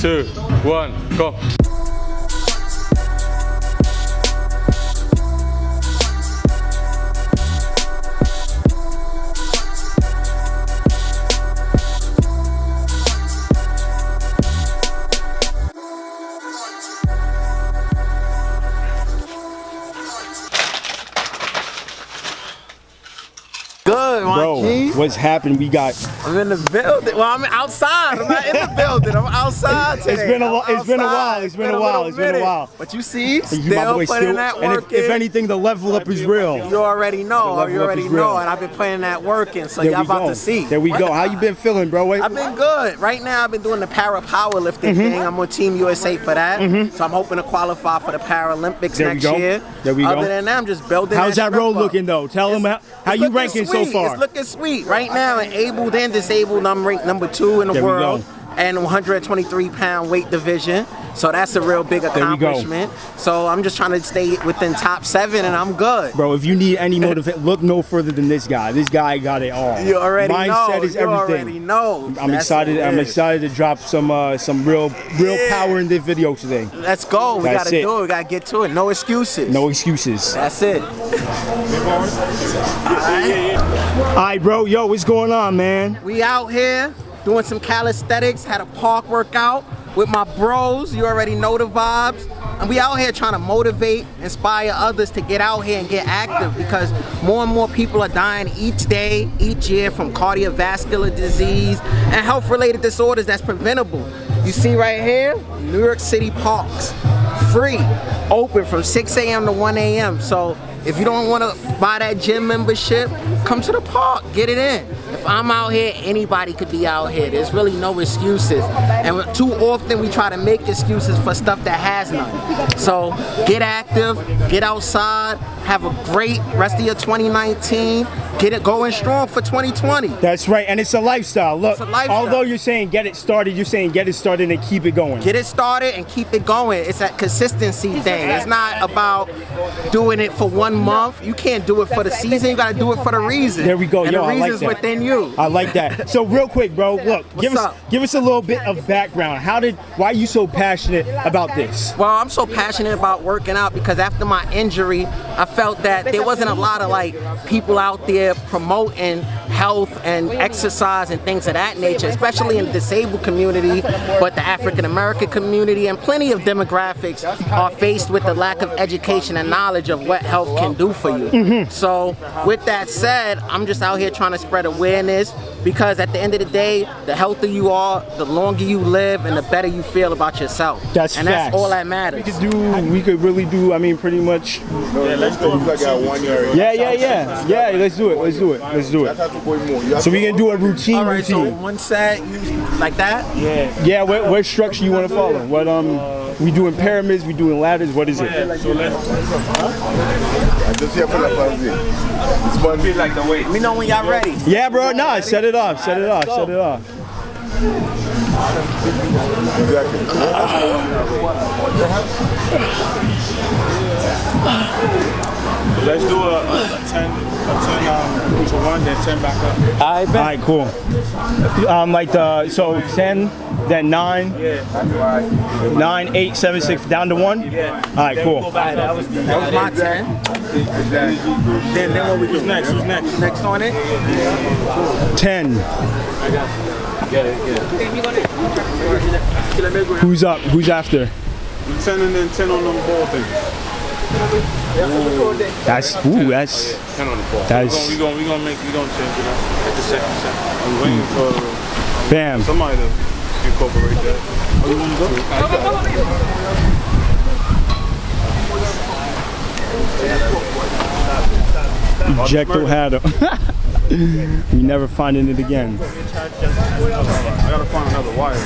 2, 1, go. Good, my Bro, G. what's happened? We got. I'm in the building. Well, I'm outside. I'm not in the building. I'm outside today. It's been a while. It's been a while. But you see, You, by the way, still putting that and work if anything, the level up is real. You already know. You already real. know. And I've been putting that work in, so There y'all we about go. to see. There we go. How you been feeling, bro? Wait. I've been good. Right now, I've been doing the powerlifting thing. I'm on Team USA for that. So I'm hoping to qualify for the Paralympics next year. There we go. Other than that, I'm just building. How's that road strength up. looking, though? Tell them how you ranking so far. It's looking sweet. Right now, in abled and disabled, I'm ranked number 2 in the world. And 123-pound weight division. So that's a real big accomplishment. So I'm just trying to stay within top 7 and I'm good. Bro, if you need any motivation, look no further than this guy. This guy got it all. You already Mindset know. is you everything. Already know. I'm excited. I'm excited to drop some real power in this video today. Let's go. We gotta do it. We gotta get to it. No excuses. No excuses. That's it. All right, bro. Yo, what's going on, man? We out here doing some calisthenics. Had a park workout with my bros. You already know the vibes. And we out here trying to motivate, inspire others to get out here and get active, because more and more people are dying each day, each year from cardiovascular disease and health-related disorders that's preventable. You see right here, New York City parks, free, open from 6 a.m. to 1 a.m. So if you don't want to buy that gym membership, come to the park, get it in. If I'm out here, anybody could be out here. There's really no excuses. And too often we try to make excuses for stuff that has none. So get active, get outside, have a great rest of your 2019. Get it going strong for 2020. That's right, and it's a lifestyle. Look, It's a lifestyle. although you're saying get it started, you're saying get it started and keep it going. Get it started and keep it going. It's a consistency thing. It's not about doing it for 1 month. You can't do it for the season. You gotta do it for the reason. There we go. And Yo, the I like reason's that. within you. I like that. So real quick, bro, look, give up? us a little bit of background. Why are you so passionate about this? Well, I'm so passionate about working out because after my injury, I felt that there wasn't a lot of people out there promoting health and exercise and things of that nature, especially in the disabled community, but the African American community and plenty of demographics are faced with the lack of education and knowledge of what health can do for you. So with that said, I'm just out here trying to spread awareness, because at the end of the day, the healthier you are, the longer you live and the better you feel about yourself. That's and facts. that's all that matters. We could really do, I mean, pretty much. Yeah, let's do it. Yeah, let's do it. So we can do a routine. All right, so one set, you like that? Yeah, what structure you want to follow? What we doing pyramids, we doing ladders, what is it? So let's just here for the first day. It's one feel like the weight. Let me know when y'all ready. Yeah, bro, nah, set it off. Exactly. Let's do a 10 to 1, then 10 back up. All right, cool. So 10, then 9, 9, 8, 7, 6, down to 1? Yeah. All right, cool. That was my 10. Then what we do? Who's next? Next on it? 10. Who's up? Who's after? 10 and then 10 on the ball thing. That's 10 on the ball. That's We gonna change it up at the second set. I'm waiting for bam. somebody to incorporate that. Ejecto had him. We never finding it again. I gotta find another wire.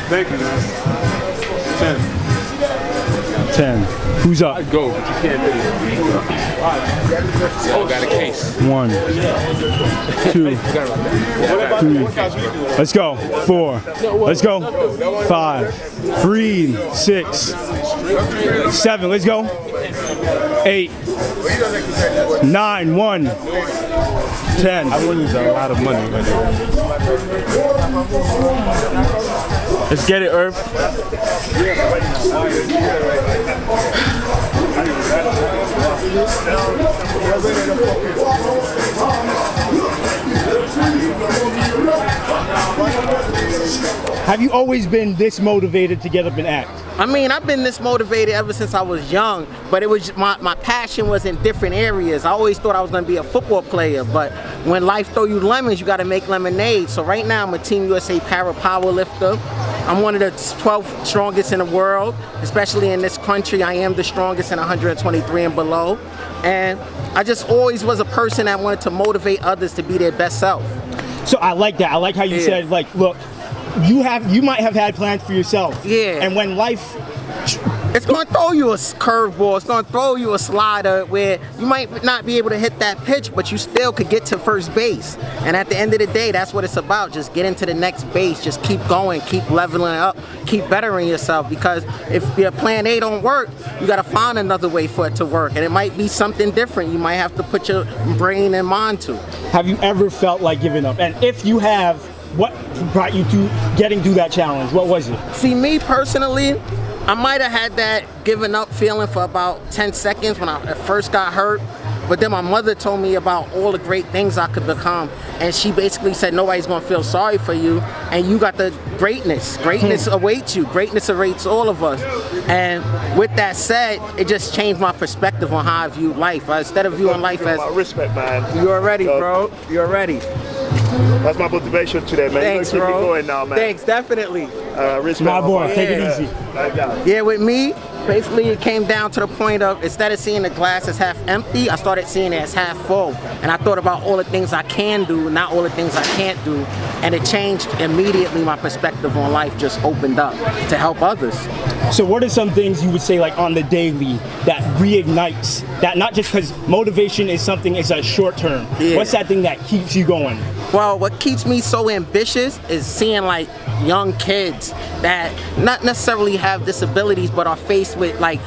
Thank you, man. 10. 10. Who's up? Go, but you can't do it. Oh, got a case. 1, 2, 3. Let's go. 4. Let's go. 5. Breathe. 6. 7. Let's go. 8. 9. 1. 10. I wouldn't use a lot of money. Let's get it, Irv. Have you always been this motivated to get up and act? I mean, I've been this motivated ever since I was young, but it was my passion was in different areas. I always thought I was going to be a football player, but when life throw you lemons, you got to make lemonade. So right now, I'm a Team USA powerlifter. I'm one of the 12 strongest in the world, especially in this country. I am the strongest in 123 and below. And I just always was a person that wanted to motivate others to be their best self. So I like that. I like how you said, like, look, you might have had plans for yourself. Yeah. And when life, it's going to throw you a curveball. It's going to throw you a slider where you might not be able to hit that pitch, but you still could get to first base. And at the end of the day, that's what it's about. Just get into the next base. Just keep going. Keep leveling up. Keep bettering yourself. Because if your plan A don't work, you got to find another way for it to work. And it might be something different. You might have to put your brain and mind to. have you ever felt like giving up? And if you have, what brought you to getting through that challenge? What was it? See, me personally, I might have had that giving up feeling for about 10 seconds when I first got hurt. But then my mother told me about all the great things I could become. And she basically said, nobody's gonna feel sorry for you. And you got the greatness. Greatness awaits you. Greatness awaits all of us. And with that said, it just changed my perspective on how I view life. Instead of viewing life as... Respect, man. You're ready, bro. You're ready. That's my motivation today, man. Thanks, You're gonna keep bro. me going now, man. Thanks, definitely. Respect, My boy, take it Yeah. easy. Yeah, with me, basically it came down to the point of, instead of seeing the glass as half empty, I started seeing it as half full. And I thought about all the things I can do, not all the things I can't do. And it changed immediately. My perspective on life just opened up to help others. So what are some things you would say, like, on the daily that reignites that? Not just because motivation is something, it's a short term. Yeah. What's that thing that keeps you going? Well, what keeps me so ambitious is seeing like young kids that not necessarily have disabilities but are faced with like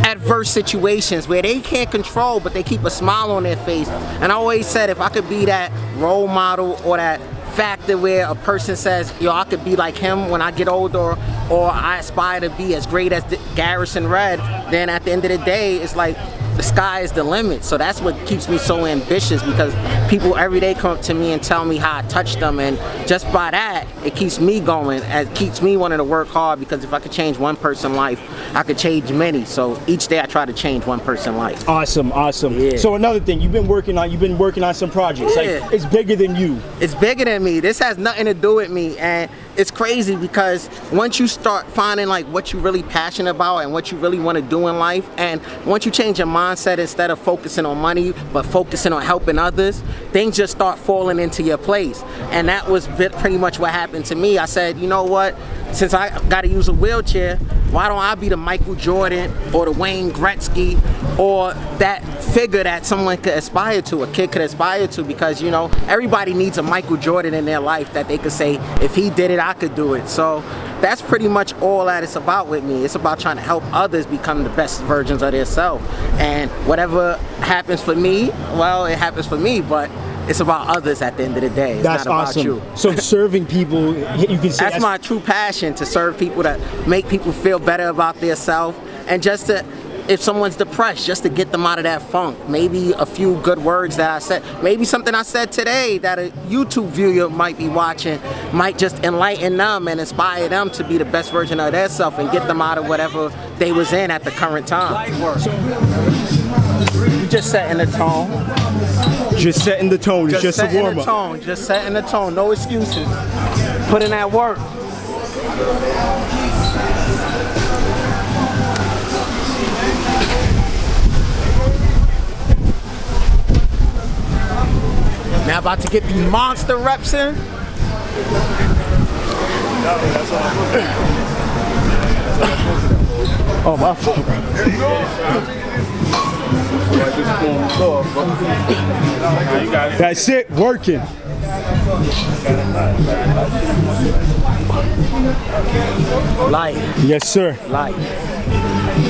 adverse situations where they can't control but they keep a smile on their face. And I always said, if I could be that role model or that factor where a person says, yo, I could be like him when I get older, or I aspire to be as great as Garrison Redd, then at the end of the day, it's like the sky is the limit. So that's what keeps me so ambitious, because people every day come up to me and tell me how I touched them, and just by that, it keeps me going. It keeps me wanting to work hard, because if I could change one person's life, I could change many. So each day I try to change one person's life. Awesome, awesome. Yeah. So another thing, you've been working on some projects. Yeah. Like, it's bigger than you. It's bigger than me. This has nothing to do with me, and it's crazy because once you start finding like what you're really passionate about and what you really want to do in life, and once you change your mindset, instead of focusing on money but focusing on helping others, things just start falling into your place. And that was pretty much what happened to me. I said, you know what, since I got to use a wheelchair, why don't I be the Michael Jordan or the Wayne Gretzky or that figure that someone could aspire to, a kid could aspire to? Because, you know, everybody needs a Michael Jordan in their life that they could say, if he did it, I could do it. So that's pretty much all that it's about with me. It's about trying to help others become the best versions of themselves. And whatever happens for me, well, it happens for me, but it's about others at the end of the day. It's That's not awesome. about you. So serving people, you can say That's my true passion, to serve people, to make people feel better about themselves, and just to, if someone's depressed, just to get them out of that funk. Maybe a few good words that I said, maybe something I said today that a YouTube viewer might be watching might just enlighten them and inspire them to be the best version of themselves and get them out of whatever they was in at the current time. You just setting the tone. Just setting the tone. It's just a setting warm the up. tone. Just setting the tone. No excuses. Put in that work. Now about to get these monster reps in. Oh, my fault. That's it, working. Light. Yes, sir. Light.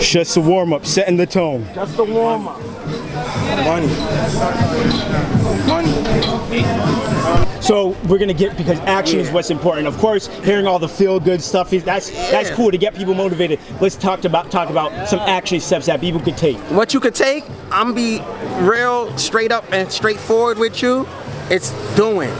Just a warm up, setting the tone. Just the warm up. Money. So we're gonna get, because action is what's important. Of course, hearing all the feel good stuff that's cool to get people motivated. Let's talk about some action steps that people could take. What you could take, I'm be real straight up and straightforward with you. It's doing.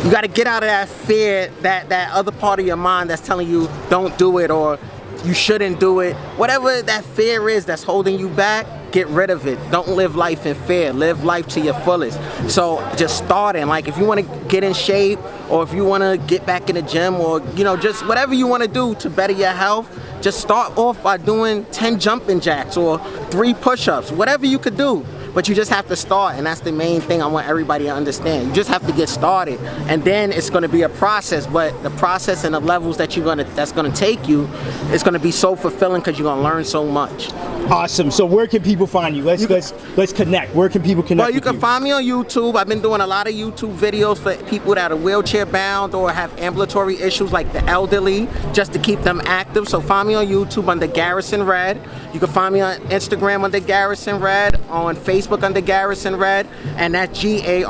You got to get out of that fear, that other part of your mind that's telling you don't do it or you shouldn't do it. Whatever that fear is that's holding you back, get rid of it. Don't live life in fear. Live life to your fullest. So just starting, like if you want to get in shape or if you want to get back in the gym or, you know, just whatever you want to do to better your health, just start off by doing 10 jumping jacks or 3 push-ups, whatever you could do. But you just have to start, and that's the main thing I want everybody to understand. You just have to get started, and then it's going to be a process. But the process and the levels that that's going to take you, it's going to be so fulfilling because you're going to learn so much. Awesome. So where can people find you? Let's connect. Where can people connect? Well, you can find me on YouTube. I've been doing a lot of YouTube videos for people that are wheelchair bound or have ambulatory issues like the elderly, just to keep them active. So find me on YouTube under Garrison Redd. You can find me on Instagram under Garrison Redd, on Facebook under Garrison Redd, and that's GarrisonRedd.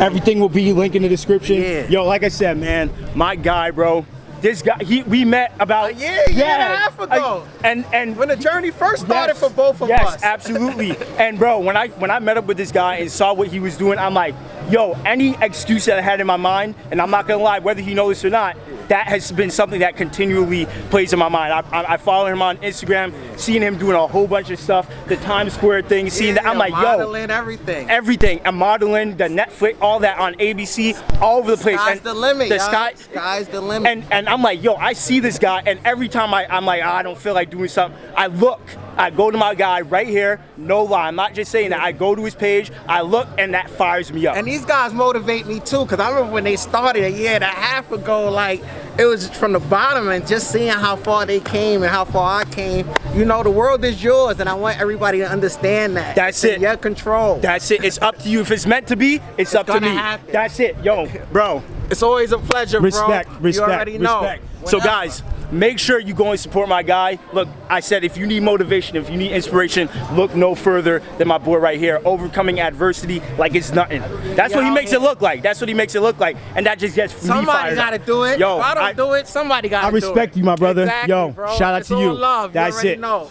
Everything will be linked in the description. Yeah. Yo, like I said, man, my guy, bro. This guy, we met about a year and a half ago. And when the journey first started for both of us. Yes, absolutely. And bro, when I met up with this guy and saw what he was doing, I'm like, yo, any excuse that I had in my mind, and I'm not gonna lie, whether he knows this or not, that has been something that continually plays in my mind. I follow him on Instagram, seeing him doing a whole bunch of stuff, the Times Square thing, seeing that, I'm like, yo. Modeling, everything. I'm modeling, the Netflix, all that on ABC, all over the place. Sky's the limit, Sky's the limit. And I'm like, yo, I see this guy, and every time I'm like, I don't feel like doing something, I go to my guy right here, no lie, I'm not just saying that. I go to his page, I look, and that fires me up. And these guys motivate me too, because I remember when they started a year and a half ago, like, it was from the bottom, and just seeing how far they came and how far I came, you know, the world is yours, and I want everybody to understand that. That's it. In your control. That's it. It's up to you. If it's meant to be, it's up to me. Happen. That's it. Yo, bro. It's always a pleasure, respect, bro. Respect, you already know. respect. So guys, make sure you go and support my guy. Look, I said if you need motivation, if you need inspiration, look no further than my boy right here, overcoming adversity like it's nothing. That's what he makes it look like. That's what he makes it look like. And that just gets me fired up. Somebody gotta do it. Yo, if I don't do it, somebody gotta do it. I respect you, my brother. Exactly, Yo, bro. shout out It's to all you. Love. That's you already it. Know.